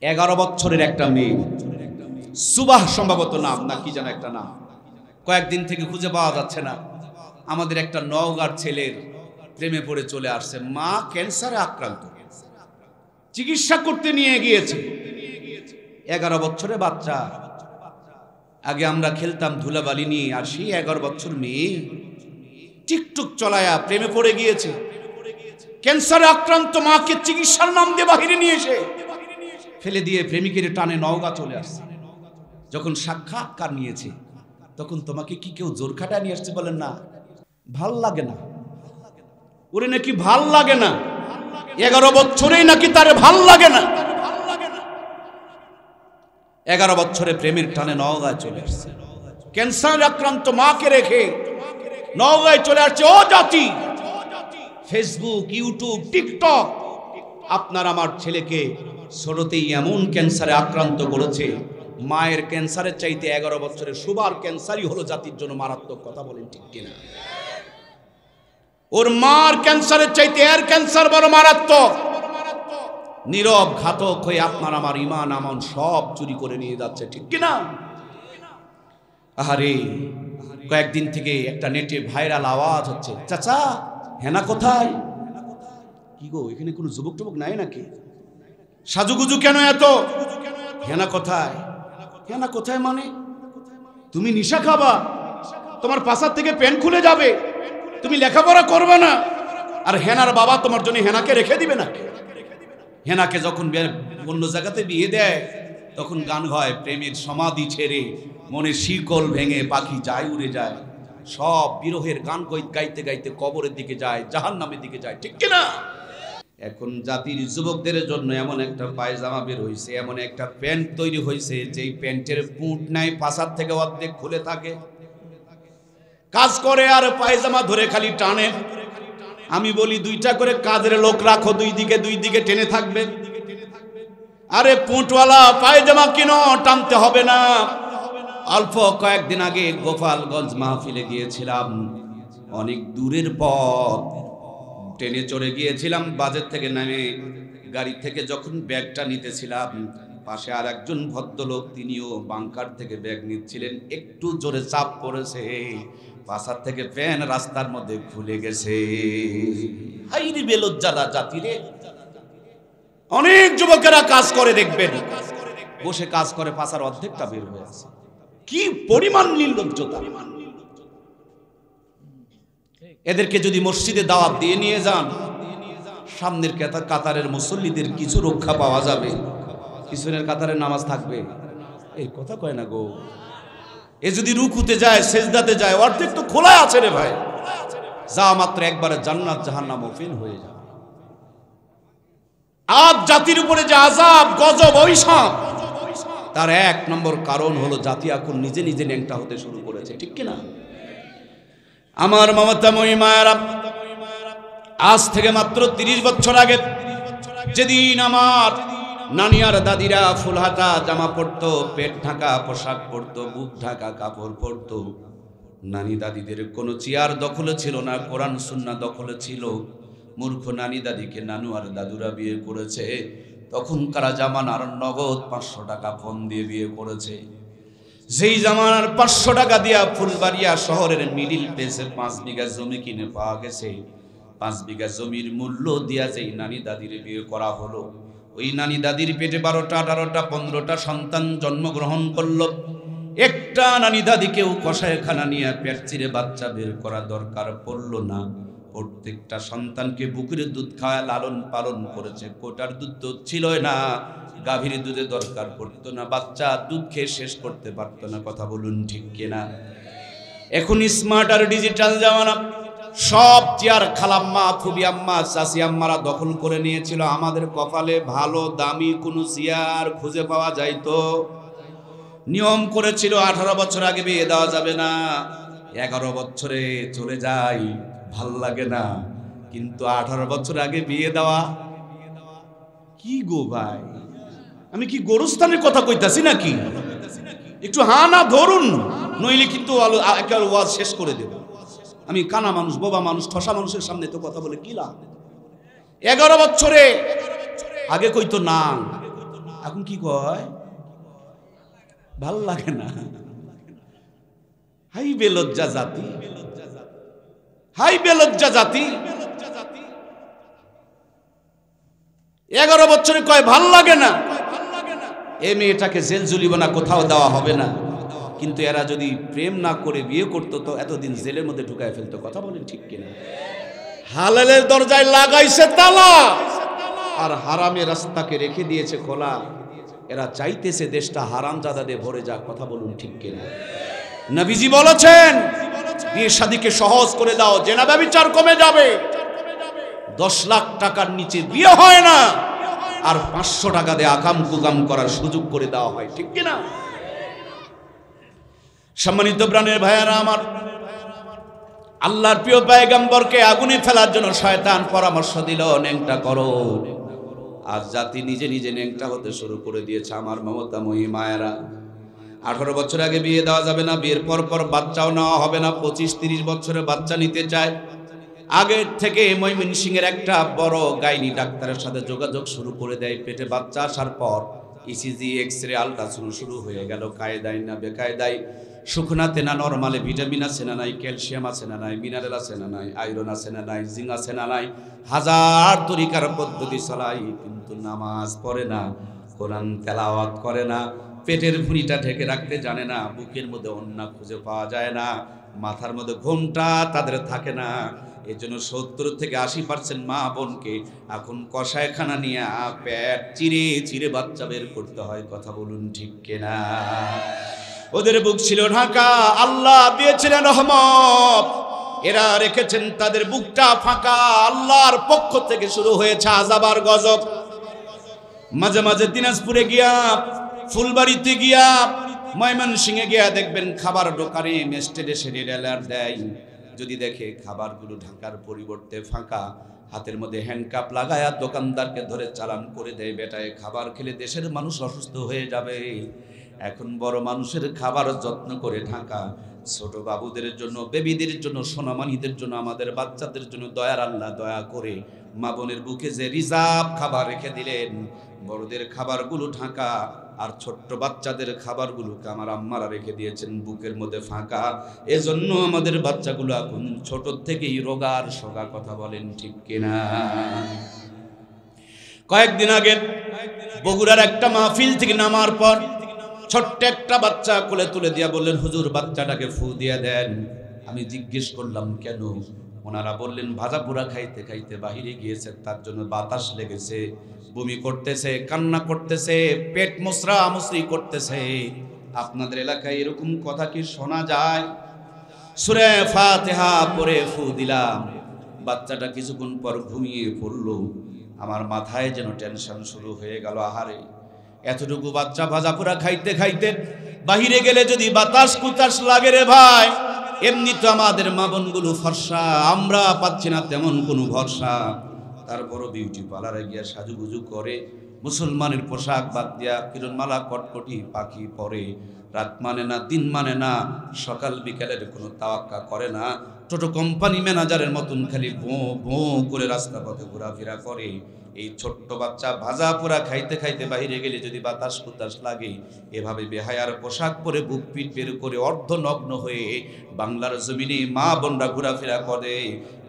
11 বছরের একটা মেয়ে, সুবাহ সম্ভবত নাম, না কি যেন একটা নাম, কয়েকদিন থেকে খুঁজে পাওয়া যাচ্ছে না। আমাদের একটা নওগাঁর ছেলের প্রেমে পড়ে চলে আসছে। মা ক্যান্সারে আক্রান্ত, চিকিৎসা করতে নিয়ে গিয়েছে। 11 বছরের বাচ্চা। আগে আমরা খেলতাম ধুলাবালি নিয়ে, আর সেই 11 বছর মেয়ে টিকটক চলায়া প্রেমে পড়ে গিয়েছে। ক্যান্সারে আক্রান্ত মাকে চিকিৎসার নাম দিয়ে বাহিরে নিয়ে এসে ফেলে দিয়ে প্রেমিকের টানে নওগাঁ চলে আসছে। যখন সাক্ষাৎকার নিয়েছে তখন তোমাকে কি কেউ জোর খাটায় নিয়ে আসছে? বলেন না, ভাল লাগে না, ওরে নাকি ভাল লাগে না। 11 বছরেই নাকি তারে ভাল লাগে না। 11 বছরে প্রেমের টানে নওগাঁয় চলে আসছে। ক্যান্সার আক্রান্ত মাকে রেখে নওগাঁয় চলে আসছে। ও জাতি, ফেসবুক, ইউটিউব, টিকটক আপনার আমার ছেলেকে ছোটতেই এমন ক্যান্সারে আক্রান্ত করেছে, মায়ের ক্যান্সারের চাইতে 11 বছরের সুবার ক্যান্সারই হলো জাতির জন্য মারাত্মক। কথা বলেন ঠিক কিনা? ওর মার ক্যান্সারের চাইতে এর ক্যান্সার বড় মারাত্মক। নীরব ঘাতক হয়ে আপনার আমার ইমান আমন সব চুরি করে নিয়ে যাচ্ছে, ঠিক কিনা? আহারে, কয়েকদিন থেকে একটা নেটে ভাইরাল আওয়াজ হচ্ছে, চাচা হেনা কোথায়? কি গো, এখানে কোনো যুবক টুবক নাই নাকি? সাজুগুজু কেন এত? হেনা কোথায়? হেনা কোথায় মানে? তুমি নিশা খাবা, তোমার পাশার থেকে প্যান্ট খুলে যাবে, তুমি লেখাপড়া করবে না, আর হেনার বাবা তোমার জন্য হেনাকে রেখে দিবে না? হেনাকে যখন অন্য জায়গাতে বিয়ে দেয় তখন গান হয়, প্রেমের সমাধি ছেড়ে মনে শিকল ভেঙে পাখি যায় উড়ে যায়। সব বিরহের গান গাইতে গাইতে কবরের দিকে যায়, জাহান্নামের দিকে যায়, ঠিক কিনা? এখন জাতির যুবকদের জন্য এমন একটা পায়জামা বের হয়েছে, এমন একটা প্যান্ট তৈরি হয়েছে, যেই প্যান্টের পুঁট নাই, পাশার থেকে অর্ধেক খুলে থাকে, কাজ করে আর পায়জামা ধরে খালি টানে। আমি বলি 2টা করে কাজের লোক রাখো, দুই দিকে টেনে থাকবে। আরে পুঁটওয়ালা পায়জামা কিনো, টানতে হবে না। অল্প কয়েকদিন আগে গোপালগঞ্জ মাহফিলে গিয়েছিলাম, অনেক দূরের পথ, ট্রেনে চড়ে গিয়েছিলাম। বাজার থেকে নেমে গাড়ি থেকে যখন ব্যাগটা নিতেছিলাম, পাশে আর একজন ভদ্রলোক, তিনিও বাংকার থেকে ব্যাগ নিচ্ছিলেন। একটু জোরে চাপ পড়েছে, পাশার থেকে প্যান রাস্তার মধ্যে খুলে গেছে। হাইরে বেলজ্জালা জাতি রে। অনেক যুবকেরা কাজ করে, দেখবেন বসে কাজ করে, পাশার অর্ধেকটা বের হয়ে আছে। কি পরিমাণ নির্লজ্জতা! এদেরকে যদি মসজিদে দাওয়াত দিয়ে নিয়ে যান, সামনের কাতারের মুসল্লিদের কিছু রক্ষা পাওয়া যাবে, পিছনের কাতারের নামাজ থাকবে। এই কথা কয় না গো। এ যদি রুকুতে যায়, সেজদাতে যায়, অর্ধেক তো খোলা আছে রে ভাই। যা মাত্র একবারে জান্নাত জাহান্নাম ওপেন হয়ে যাবে। আজ জাতির উপরে যে আযাব, গজব, অভিশাপ, তার 1 নম্বর কারণ হলো জাতি এখন নিজে নিজে ন্যাংটা হতে শুরু করেছে, ঠিক কিনা? আমার মমতাময়ী মায়েরা, আজ থেকে মাত্র 30 বছর আগে যেদিন আমার নানি আর দাদিরা ফুলহাতা জামা পরতো, পেট ঢাকা পোশাক পরতো, বুক ঢাকা কাপড় পরতো, নানি দাদিদের কোনো চেয়ার দখলে ছিল না, কোরআন সুন্নাহ দখলে ছিল। মূর্খ নানি দাদিকে নানু আর দাদুরা বিয়ে করেছে। তখনকার জামানার নগদ 500 টাকা ফোন দিয়ে বিয়ে করেছে। যেই জামানার 500 টাকা দিয়া ফুলবাড়িয়া শহরের মিডিল প্লেসে 5 বিঘা জমি কিনে পাওয়া গেছে। 5 বিঘা জমির মূল্য দিয়া যেই নানি দাদির বিয়ে করা হলো, ওই নানি দাদির পেটে 12টা 18টা 15টা সন্তান জন্মগ্রহণ করলো। একটা নানি দাদিকেও কষায়খানা নিয়ে পেট চিরে বাচ্চা বের করা দরকার পড়লো না। প্রত্যেকটা সন্তানকে বুকের দুধ খাওয়া লালন পালন করেছে। কোটার দুধ তো ছিলই না, গাভীর দুধে দরকার পড়তো না, বাচ্চা দুধ খেয়ে শেষ করতে পারতো না। কথা বলুন ঠিক কিনা? এখন স্মার্ট আর ডিজিটাল জামানা, সব চেয়ার খালাম্মা, ফুবি আম্মা, চাচি আম্মারা দখল করে নিয়েছিল। আমাদের কপালে ভালো দামি কোনো চেয়ার খুঁজে পাওয়া যাইতো। নিয়ম করেছিল 18 বছর আগে বিয়ে দেওয়া যাবে না। 11 বছরে চলে যাই, ভাল লাগে না, কিন্তু 18 বছর আগে বিয়ে দেওয়া। কি গো ভাই, আমি কি গোরস্থানের কথা কইতাছি নাকি? একটু হা না ধরুন, নইলে কিন্তু একেবারে ওয়াজ শেষ করে দেব। আমি কানা মানুষ, বোবা মানুষ, ঠসা মানুষের সামনে তো কথা বলে কি লাভ? 11 বছরে আগে কইতো না, এখন কি কয়, ভাল লাগে না। হাই বেলজ্জা জাতি, হাই বেলজ্জা জাতি। 11 বছরে কয় ভাল লাগে না। এ মেয়েটাকে জেল জুলিব না, কোথাও দেওয়া হবে না। কিন্তু এরা যদি প্রেম না করে বিয়ে করতো তো এতদিন জেলের মধ্যে ঢুকায় ফেলতো। কথা বলেন ঠিক কিনা? হালালের দরজায় লাগাইছে তালা আর হারামের রাস্তাকে রেখে দিয়েছে খোলা। এরা চাইতেছে দেশটা হারামজাদাদে ভরে যাক। কথা বলুন ঠিক কিনা? নবীজি বলেছেন বিয়ে শাদীকে সহজ করে দাও, জেনা ব্যভিচার কমে যাবে। 10 লাখ টাকার নিচে বিয়ে হয় না, আর 500 টাকা দিয়ে আকাম কুকাম করার সুযোগ করে দেওয়া হয়। ঠিক কিনা? সম্মানিত প্রাণের ভাইয়ারা আমার, আল্লাহর প্রিয় পয়গম্বরকে আগুনে ফেলার জন্য শয়তান পরামর্শ দিল, ন্যাংটা করো। আজ জাতি নিজে নিজে ন্যাংটা হতে শুরু করে দিয়েছে। আমার মমতাময়ী মায়েরা, 18 বছর আগে বিয়ে দেওয়া যাবে না, বিয়ের পর পর বাচ্চাও নেওয়া হবে না। 25-30 বছরে বাচ্চা নিতে চায়। আগের থেকে ময়মনসিংহের একটা বড় গাইনি ডাক্তারের সাথে যোগাযোগ শুরু করে দেয়। পেটে বাচ্চা আসার পর ইসিজি, এক্সরে, আলট্রাসাউন্ড শুরু হয়ে গেল। কায়দায় না বেকায়দায়, শুকনাতে না নরমালে, ভিটামিন আছে না নাই, ক্যালসিয়াম আছে না নাই, মিনারেল আছে না নাই, আয়রন আছে না নাই, জিঙ্ক আছে না নাই, হাজার তরিকার পদ্ধতি চালাই, কিন্তু নামাজ পড়ে না, কোরআন তেলাওয়াত করে না, পেটের ভুঁড়িটা ঢেকে রাখতে জানে না, বুকের মধ্যে অন্না খুঁজে পাওয়া যায় না, মাথার মধ্যে ঘোমটা তাদের থাকে না। এই জন্য 70-80% মা বোনকে এখন কষায়খানা নিয়ে পেট চিরে চিরে বাচ্চা বের করতে হয়। কথা বলুন ঠিক কিনা? ওদের বুক ছিল ঢাকা, আল্লাহ দিয়েছিলেন রহমত, এরা রেখেছেন তাদের বুকটা ফাঁকা। আল্লাহর পক্ষ থেকে শুরু হয়েছে আযাব আর গজব। মাঝে মাঝে দিনাজপুরে গিয়া, ফুলবাড়িতে গিয়া, ময়মনসিংহে গিয়া দেখবেন খাবার দোকানে মেস্টেডে সেরিয়াল অ্যালার্ট দেয়। যদি দেখে খাবারগুলো ঢাকার পরিবর্তে ফাঁকা, হাতের মধ্যে হ্যান্ডকাপ লাগায়া দোকানদারকে ধরে চালান করে দেয়, বেটায় খাবার খেলে দেশের মানুষ অসুস্থ হয়ে যাবে। এখন বড় মানুষের খাবার যত্ন করে ঢাকা, ছোট বাবুদের জন্য, বেবিদের জন্য, সোনামানিদের জন্য, আমাদের বাচ্চাদের জন্য দয়ার আল্লাহ দয়া করে মা বোনের বুকে যে রিজার্ভ খাবার রেখে দিলেন, বড়দের খাবারগুলো ঢাকা আর ছোট্ট বাচ্চাদের খাবারগুলোকে আমার আম্মারা রেখে দিয়েছেন বুকের মধ্যে ফাঁকা। এজন্য আমাদের বাচ্চাগুলো এখন ছোট থেকেই রোগার সোগা। কথা বলেন ঠিক কিনা? কয়েকদিন আগে বগুড়ার একটা মাহফিল থেকে নামার পর ছোট্ট একটা বাচ্চা কোলে তুলে দিয়া বললেন, হুজুর বাচ্চাটাকে ফু দিয়ে দেন। আমি জিজ্ঞেস করলাম কেন? ওনারা বললেন ভাজা পোড়া খাইতে খাইতে বাহিরে গিয়েছে, তার জন্য বাতাস লেগেছে, বমি করতেছে, কান্না করতেছে, পেট মুসরা মুসরি করতেছে। আপনাদের এলাকায় এরকম কথা কি শোনা যায়? সূরা ফাতিহা পড়ে ফু দিলাম, বাচ্চাটা কিছুক্ষণ পর ঘুমিয়ে পড়ল। আমার মাথায় যেন টেনশন শুরু হয়ে গেল। আহারে, এতটুকু বাচ্চা ভাজা পোড়া খাইতে খাইতে বাহিরে গেলে যদি বাতাস কুতাস লাগে রে ভাই, এমনি তো আমাদের মা বোনগুলো ফর্সা, আমরা পাচ্ছি না তেমন কোনো ভরসা। তারপরও বিউটি পার্লারে গিয়া সাজুগুজু করে, মুসলমানের পোশাক বাদ দিয়া কিরণমালা কটকটি পাখি পরে, রাত মানে না, দিন মানে না, সকাল বিকালের কোনো তাওয়াক্কা করে না, টোটো কোম্পানি ম্যানেজারের মতন খালি ভোঁ ভোঁ করে রাস্তা পথে ঘোরাফেরা করে। এই ছোট্ট বাচ্চা ভাজা পোড়া খাইতে খাইতে বাইরে গেলে যদি বাতাস কুতাস লাগে, এভাবে বেহায়ার পোশাক পরে বুক পিট বের করে অর্ধনগ্ন হয়ে বাংলার জমিনে মা বোনরা ঘোরাফেরা করে।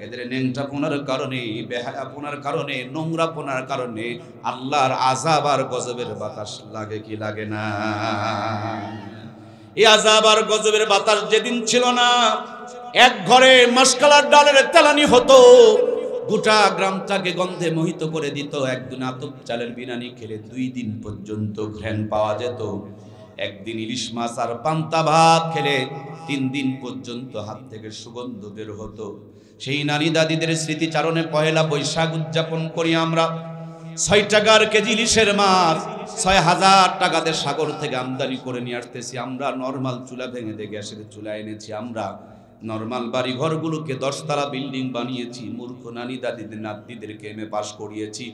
এদের ন্যাংটাপনার কারণে, বেহায়াপনার কারণে, নোংরাপনার কারণে আল্লাহর আযাব আর গজবের বাতাস লাগে কি লাগে না? এই আযাব আর গজবের বাতাস যেদিন ছিল না, এক ঘরে মাসকালার ডালের তেলানি হতো, গোটা গ্রামটাকে গন্ধে মোহিত করে দিত। একদিন আতপ চালের বিরিয়ানি খেলে 2 দিন পর্যন্ত ঘ্রাণ পাওয়া যেত। একদিন ইলিশ মাছ আর পান্তা ভাত খেলে 3 দিন পর্যন্ত হাত থেকে সুগন্ধ বের হতো। সেই নানি দাদিদের স্মৃতিচারণে পহেলা বৈশাখ উদযাপন করি আমরা। 6 টাকার কেজি ইলিশের মাছ 6000 টাকাতে সাগর থেকে আমদানি করে নিয়ে আসতেছি আমরা। নরমাল চুলা ভেঙে দিয়ে গ্যাসের চুলা এনেছি আমরা। নরমাল বাড়ি ঘরগুলোকে 10 তলা বিল্ডিং বানিয়েছি। মূর্খ নানি দাদিদের নাতনিদেরকে এমএ পাস করিয়েছি।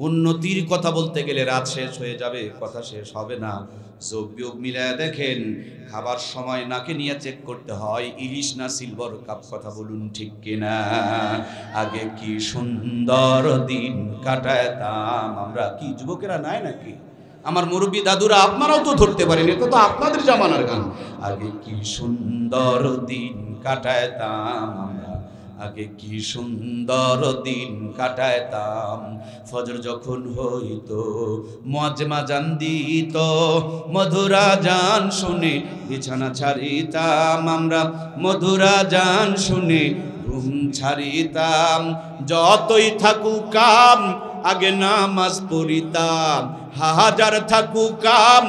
উন্নতির কথা বলতে গেলে রাত শেষ হয়ে যাবে, কথা শেষ হবে না। যোগ বিয়োগ মিলায় দেখেন, খাবার সময় নাকে নিয়ে চেক করতে হয় ইলিশ না সিলভার কাপ। কথা বলুন ঠিক কিনা? আগে কি সুন্দর দিন কাটাতাম আমরা, কি যুবকেরা নাই নাকি? আমার মুরব্বী দাদুরা আপনারাও তো ধরতে পারেন, এটা তো আপনাদের জামানার গান। আগে কি সুন্দর দিন কাটাইতাম আমরা, আগে কি সুন্দর দিন কাটাইতাম। ফজর যখন হইতো মুয়াজ্জিন জান দিত, মধুরা জান শুনে বিছানা ছাড়িতাম আমরা, মধুরা জান শুনে ঘুম ছাড়িতাম। যতই থাকুক কাম আগে নামাজ পড়িতাম, হাজার থাকুক কাম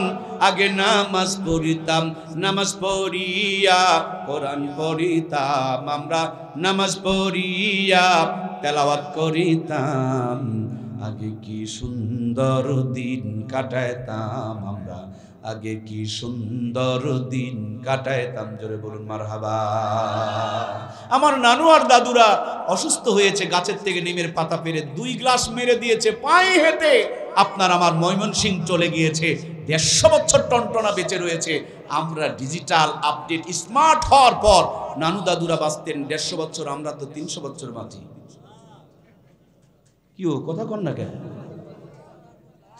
আগে নামাজ পড়িতাম। নামাজ পড়িয়া কোরআন পড়িতাম আমরা, নামাজ পড়িয়া তেলাওয়াত করিতাম। আগে কি সুন্দর দিন কাটাইতাম আমরা, আগে কি সুন্দর দিন কাটাইতাম। জোরে বলুন মারহাবা। আমার নানু আর দাদুরা অসুস্থ হয়েছে, গাছের থেকে নিমের পাতা পেরে 2 গ্লাস মেরে দিয়েছে পায়ে হেঁটে। আপনার আমার ময়মনসিং চলে গিয়েছে, 150 বছর টনটনা বেঁচে রয়েছে। আমরা ডিজিটাল আপডেট স্মার্ট হওয়ার পর নানু দাদুরা বাঁচতেন 150 বছর, আমরা তো 300 বছর বাঁচি। কি ও কথা কন না কেন?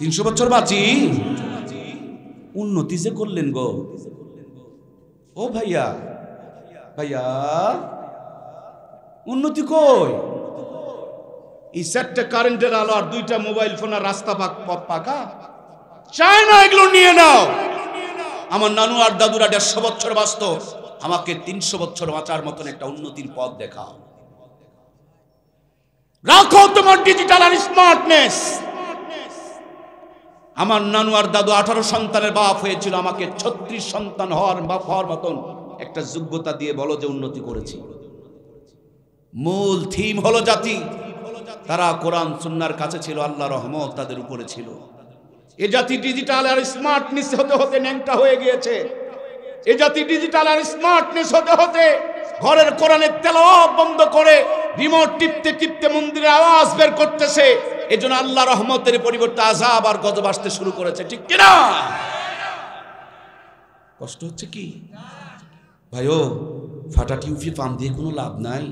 300 বছর বাঁচি। উন্নতি যে করলেন গো ও ভাইয়া, ভাইয়া উন্নতি কই? এই 4টে কারেন্টের আলো আর 2টা মোবাইল ফোন আর রাস্তা পাকা চায় না, এগুলো নিয়ে নাও। আমার নানু আর দাদুরা 150 বছর বাঁচত, আমাকে 300 বছর বাঁচার মতন একটা উন্নতির পথ দেখাও। রাখো তোমার ডিজিটাল আর স্মার্টনেস। আমার নানু আর দাদু 18 সন্তানের বাপ হয়েছিল, আমাকে 36 সন্তান হওয়ার বাপ হওয়ার মতন একটা যোগ্যতা দিয়ে বলো যে উন্নতি করেছি। মূল থিম হলো জাতি। তারা কোরআন সুন্নাহর কাছে ছিল, আল্লাহর রহমত তাদের উপরে ছিল। এ জাতি ডিজিটাল আর স্মার্টনেস হতে হতে ন্যাংটা হয়ে গিয়েছে। এ জাতি ডিজিটাল আর স্মার্টনেস হতে হতে ঘরের কোরআনের তেলাওয়াত বন্ধ করে রিমোট টিপতে টিপতে মন্দিরের আওয়াজ বের করতেছে। এজন্য আল্লাহ রহমতের পরিবর্তে আযাব আর গজব আসতে শুরু করেছে, ঠিক কিনা? কষ্ট হচ্ছে কি ভাইও? ফাটা টিউবি পাম্প দিয়ে কোনো লাভ নাই।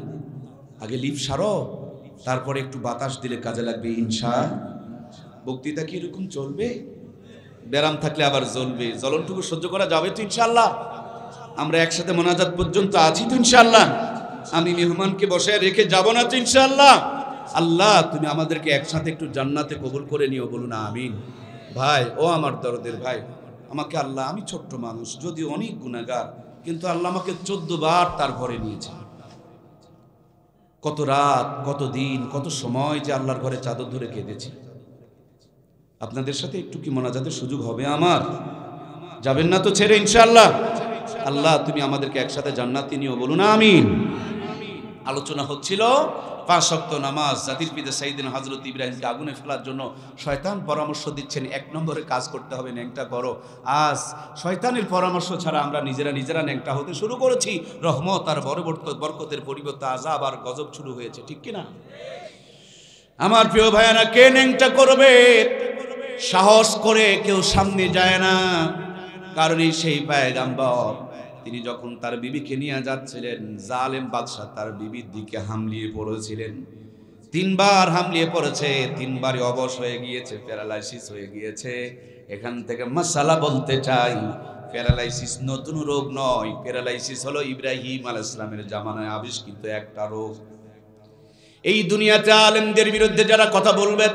আগে লিফ সারো, তারপরে একটু বাতাস দিলে কাজে লাগবে ইনশা। বক্তৃতা কি এরকম চলবে? ব্যারাম থাকলে আবার জ্বলবে। জ্বলনটুকু সহ্য করা যাবে তো ইনশাআল্লাহ? আমরা একসাথে মোনাজাত পর্যন্ত আছি তো ইনশাআল্লাহ? আমি মেহমানকে বসায় রেখে যাব না তো ইনশাআল্লাহ? আল্লাহ তুমি আমাদেরকে একসাথে একটু জান্নাতে কবুল করে নিও, বলুন আমিন। ভাই ও আমার দরদের ভাই, আমাকে আল্লাহ, আমি ছোট্ট মানুষ, যদি অনেক গুনাহগার, কিন্তু আল্লাহ আমাকে 14 বার তার ঘরে নিয়েছে। কত রাত, কত দিন, কত সময় যে আল্লাহর ঘরে চাদর ধরে কেঁদেছি। আপনাদের সাথে একটু কি মোনাজাতের সুযোগ হবে আমার? যাবেন না তো ছেড়ে ইনশাআল্লাহ? আল্লাহ তুমি আমাদেরকে একসাথে জান্নাতে নিও, বলুন আমিন। আলোচনা হচ্ছিল 5 ওয়াক্ত নামাজ। জাতির পিতা সাইয়েদনা হযরত ইব্রাহিমকে আগুনে ফেলার জন্য শয়তান পরামর্শ দিচ্ছেন, 1 নম্বরে কাজ করতে হবে, ন্যাংটা করো। আজ শয়তানের পরামর্শ ছাড়া আমরা নিজেরা ন্যাংটা হতে শুরু করেছি। রহমত আর বরকতের পরিবর্তে আযাব আর গজব শুরু হয়েছে, ঠিক কিনা? আমার প্রিয় ভাইয়ারা, কে ন্যাংটা করবে? সাহস করে কেউ সামনে যায় না, কারণ সেই পয়গম্বর তিনি যখন তার বিবিকে নিয়ে যাচ্ছিলেন, জালেম বাদশা তার বিবির দিকে হামলিয়ে পড়েছিলেন। 3 বার হামলিয়ে পড়েছে, 3 বারই অবশ হয়ে গিয়েছে, প্যারালাইসিস হয়ে গিয়েছে। এখান থেকে মাসালা বলতে চাই, প্যারালাইসিস নতুন রোগ নয়। প্যারালাইসিস হলো ইব্রাহিম আলাইহিস সালামের জামানায় আবিষ্কৃত একটা রোগ। এই দুনিয়াতে আলেমদের বিরুদ্ধে যারা কথা বলবে,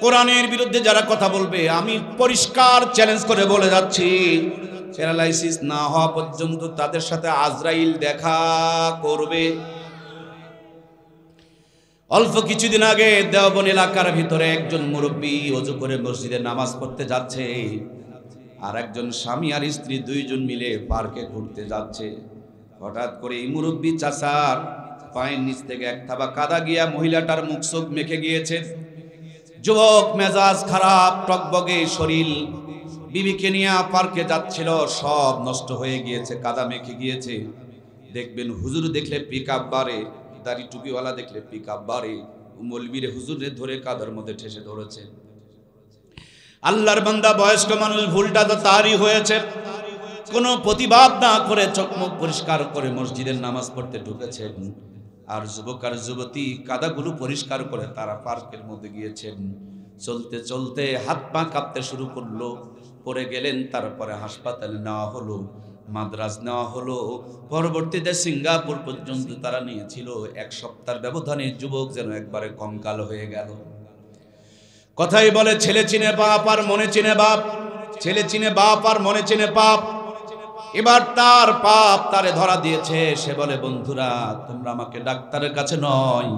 কোরআনের বিরুদ্ধে যারা কথা বলবে, আমি পরিষ্কার চ্যালেঞ্জ করে বলে যাচ্ছি, প্যারালাইসিস না হওয়া পর্যন্ত তাদের সাথে আজরাইল দেখা করবে। অল্প কিছুদিন আগে দেওবন এলাকার ভিতরে একজন মুরব্বী ওযু করে মসজিদে নামাজ পড়তে যাচ্ছে, আর একজন স্বামী আর স্ত্রী 2 জন মিলে পার্কে ঘুরতে যাচ্ছে। হঠাৎ করে এই মুরব্বী চাচার পায়ের নিচ থেকে এক থাবা কাদা গিয়া মহিলাটার মুখ চোখ মেখে গিয়েছে। যুবক মেজাজ খারাপ, টকবগে শরীর, বিবিকে নিয়ে পার্কে যাচ্ছিল, সব নষ্ট হয়ে গিয়েছে, কাদা মেখে গিয়েছে। দেখবেন হুজুর দেখলে পিকআপ বাড়ে, দাড়ি টুপিওয়ালা দেখলে পিকআপ বাড়ে, মৌলবীরে হুজুরে ধরে কাদার মধ্যে ঠেসে ধরেছে। আল্লাহর বান্দা বয়স্ক মানুষ, ভুলটা তো তারই হয়েছে। কোনো প্রতিবাদ না করে চোখমুখ পরিষ্কার করে মসজিদের নামাজ পড়তে ঢুকেছেন। আর যুবক আর যুবতী কাদাগুলো পরিষ্কার করে তারা পার্কের মধ্যে গিয়েছেন। চলতে চলতে হাত পা কাঁপতে শুরু করলো, পড়ে গেলেন। তারপরে হাসপাতালে নেওয়া হলো, মাদ্রাজ নেওয়া হলো, পরবর্তীতে সিঙ্গাপুর পর্যন্ত তারা নিয়েছিল। 1 সপ্তাহের ব্যবধানে যুবক যেন একবারে কঙ্কাল হয়ে গেল। কথাই বলে, ছেলে চিনে বাপ আর মনে চিনে বাপ, ছেলে চিনে বাপ আর মনে চিনে পাপ। এবার তার পাপ তারে ধরা দিয়েছে। সে বলে, বন্ধুরা তোমরা আমাকে ডাক্তারের কাছে নয়,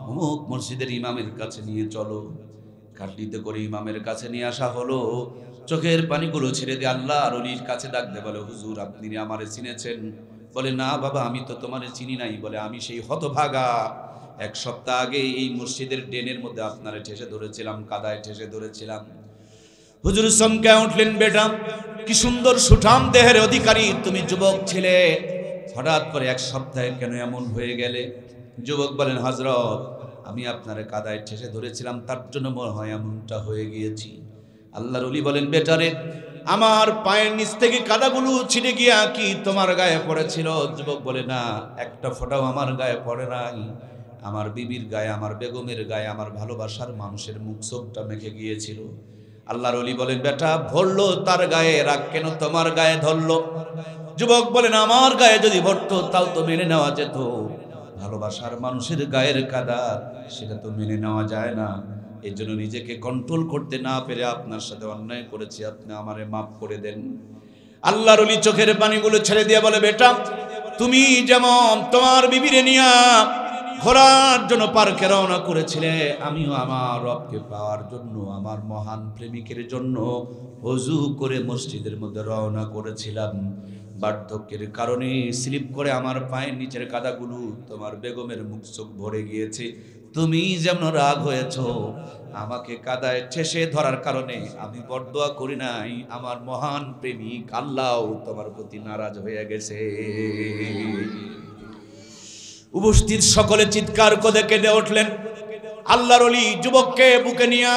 অমুক মসজিদের ইমামের কাছে নিয়ে চলো। গাড়িতে করে ইমামের কাছে নিয়ে আসা হলো। চোখের পানিগুলো ছেড়ে দিয়ে আল্লাহর ওলির কাছে ডাকতে বলে, হুজুর আপনি আমারে চিনেছেন? বলে, না বাবা আমি তো তোমারে চিনি নাই। বলে, আমি সেই হতভাগা 1 সপ্তাহ আগে এই মসজিদের ড্রেনের মধ্যে আপনারে ঠেসে ধরেছিলাম, কাদায় ঠেসে ধরেছিলাম। হুজুর চমকে উঠলেন, বেটা কি সুন্দর সুঠাম দেহের অধিকারী তুমি যুবক ছিলে, হঠাৎ করে 1 সপ্তাহে কেন এমন হয়ে গেলে? যুবক বলেন, হযরত আমি আপনারে কাদায় ঠেসে ধরেছিলাম, তার জন্য মনে হয় এমনটা হয়ে গিয়েছি। আল্লাহর ওলি বলেন, বেটারে আমার পায়ের নিচ থেকে কাদাগুলো ছিটে গিয়া কি তোমার গায়ে পড়েছিল? যুবক বলে, না একটা ফোঁটাও আমার গায়ে পড়ে নাই। আমার বিবির গায়ে, আমার বেগমের গায়ে, আমার ভালোবাসার মানুষের মুখ চোখটা মেখে গিয়েছিল। আল্লাহর ওলি বলেন, বেটা ভরলো তার গায়ে, রাগ কেন তোমার গায়ে ধরলো? যুবক বলেন, আমার গায়ে যদি ভরতো তাও তো মেনে নেওয়া যেত, ভালোবাসার মানুষের গায়ের কাদা সেটা তো মেনে নেওয়া যায় না। এই জন্য নিজেকে কন্ট্রোল করতে না পেরে আপনার সাথে অন্যায় করেছি, আপনি আমারে মাফ করে দেন। আল্লাহর ওলি চোখের পানিগুলো ছেড়ে দিয়ে বলে, বেটা তুমি যেমন তোমার বিবিরে নিয়া ঘোরার জন্য পার্কে রওনা করেছিলে, আমিও আমার রবকে পাওয়ার জন্য, আমার মহান প্রেমিকের জন্য ওযু করে মসজিদের মধ্যে রওনা করেছিলাম। বার্ধক্যের কারণে স্লিপ করে আমার পায়ের নিচের কাদাগুলো তোমার বেগমের মুখ চোখ ভরে গিয়েছে। তুমি যেমন রাগ হয়েছ আমাকে কাদায় ঠেসে ধরার কারণে, আমি বরদোয়া করি নাই, আমার মহান প্রেমিক আল্লাহ তোমার প্রতি নারাজ হয়ে গেছে। উপস্থিত সকলে চিৎকার করে কেঁদে উঠলেন। আল্লাহর ওলি যুবককে বুকে নিয়ে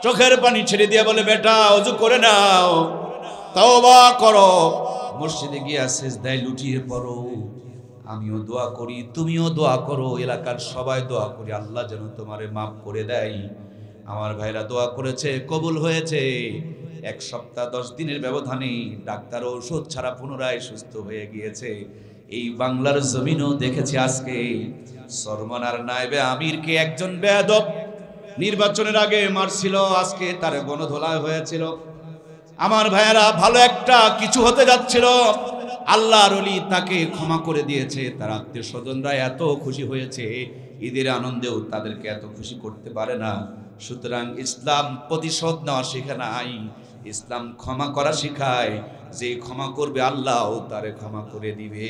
চোখের পানি ছেড়ে দিয়ে বলে, বেটা ওযু করে নাও, তওবা করো, মসজিদে গিয়া সিজদায় লুটিয়ে পড়ো, আমিও দোয়া করি, তুমিও দোয়া করো, এলাকার সবাই দোয়া করি আল্লাহ যেন তোমারে মাফ করে দেয়। আমার ভাইরা দোয়া করেছে, কবুল হয়েছে। 1 সপ্তাহ 10 দিনের ব্যবধানে ডাক্তার ঔষধ ছাড়া পুনরায় সুস্থ হয়ে গিয়েছে। এই বাংলার জমিনও দেখেছি আজকে সরমনার নায়েবে আমিরকে একজন বেয়াদব নির্বাচনের আগে মারছিল, আজকে তার গণধোলাই হয়েছিল। আমার ভাইয়েরা ভালো একটা কিছু হতে যাচ্ছিল, আল্লাহর ওলি তাকে ক্ষমা করে দিয়েছে। তার আত্মীয় স্বজনরা এত খুশি হয়েছে, ঈদের আনন্দেও তাদেরকে এত খুশি করতে পারে না। সুতরাং ইসলাম প্রতিশোধ নেওয়া শেখে নাই, ইসলাম ক্ষমা করা শেখায়। যে ক্ষমা করবে আল্লাহ তারে ক্ষমা করে দিবে।